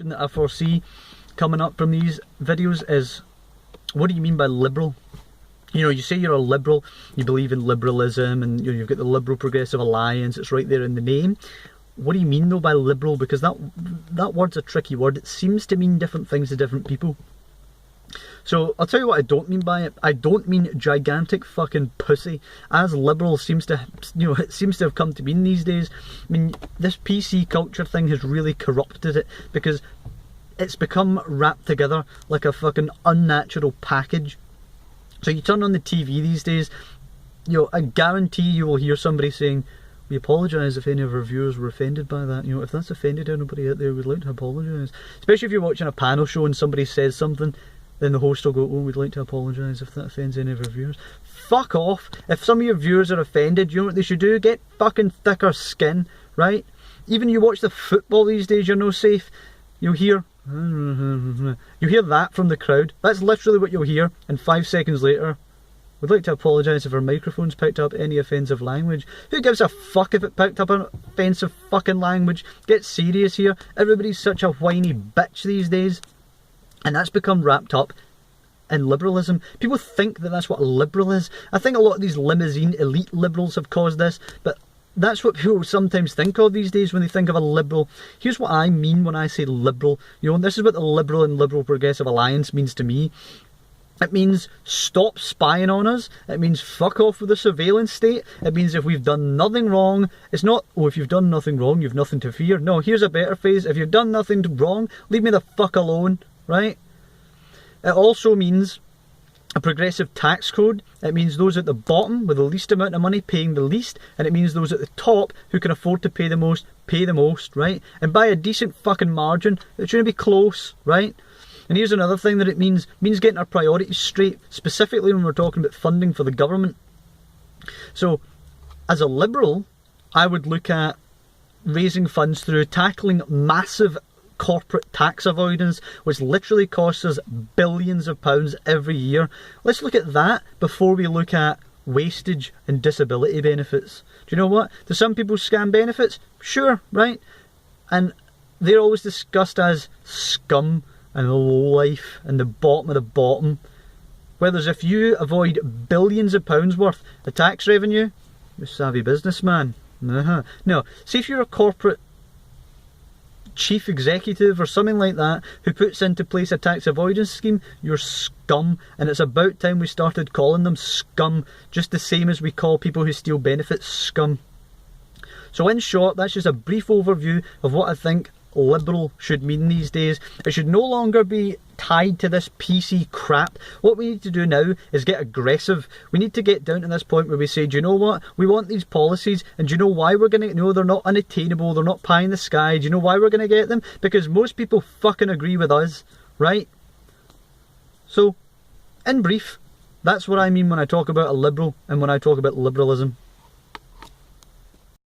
that I foresee coming up from these videos is, what do you mean by liberal? You know, you say you're a liberal, you believe in liberalism, and you know, you've got the Liberal Progressive Alliance, it's right there in the name. What do you mean though by liberal? Because that word's a tricky word. It seems to mean different things to different people. So I'll tell you what I don't mean by it. I don't mean gigantic fucking pussy, as liberal seems to, you know, it seems to have come to mean these days. I mean, this PC culture thing has really corrupted it, because it's become wrapped together like a fucking unnatural package. So you turn on the TV these days, you know, I guarantee you will hear somebody saying, "We apologise if any of our viewers were offended by that. You know, if that's offended anybody out there, we'd like to apologise." Especially if you're watching a panel show and somebody says something, then the host will go, "Oh, we'd like to apologise if that offends any of our viewers." Fuck off. If some of your viewers are offended, you know what they should do? Get fucking thicker skin, right? Even you watch the football these days, you're no safe. You'll hear that from the crowd. That's literally what you'll hear, and 5 seconds later, "We'd like to apologise if our microphones picked up any offensive language." Who gives a fuck if it picked up an offensive fucking language? Get serious here. Everybody's such a whiny bitch these days. And that's become wrapped up in liberalism. People think that that's what a liberal is. I think a lot of these limousine elite liberals have caused this, but that's what people sometimes think of these days when they think of a liberal. Here's what I mean when I say liberal. You know, and this is what the Liberal and Liberal Progressive Alliance means to me. It means stop spying on us. It means fuck off with the surveillance state. It means if we've done nothing wrong, it's not, "Oh, if you've done nothing wrong, you've nothing to fear." No, here's a better phrase. If you've done nothing wrong, leave me the fuck alone, right? It also means a progressive tax code. It means those at the bottom with the least amount of money paying the least, and it means those at the top who can afford to pay the most, right? And by a decent fucking margin. It shouldn't be close, right? And here's another thing that it means getting our priorities straight, specifically when we're talking about funding for the government. So, as a liberal, I would look at raising funds through tackling massive corporate tax avoidance, which literally costs us billions of pounds every year. Let's look at that before we look at wastage and disability benefits. Do you know what? Do some people scam benefits? Sure, right? And they're always discussed as scum and the low life and the bottom of the bottom. Whereas if you avoid billions of pounds worth of tax revenue, you're a savvy businessman. No, see if you're a corporate chief executive or something like that who puts into place a tax avoidance scheme, you're scum. And it's about time we started calling them scum, just the same as we call people who steal benefits scum. So in short, that's just a brief overview of what I think liberal should mean these days. It should no longer be tied to this PC crap. What we need to do now is get aggressive. We need to get down to this point where we say, do you know what? We want these policies, and do you know why we're going to... No, they're not unattainable, they're not pie in the sky. Do you know why we're going to get them? Because most people fucking agree with us, right? So, in brief, that's what I mean when I talk about a liberal and when I talk about liberalism.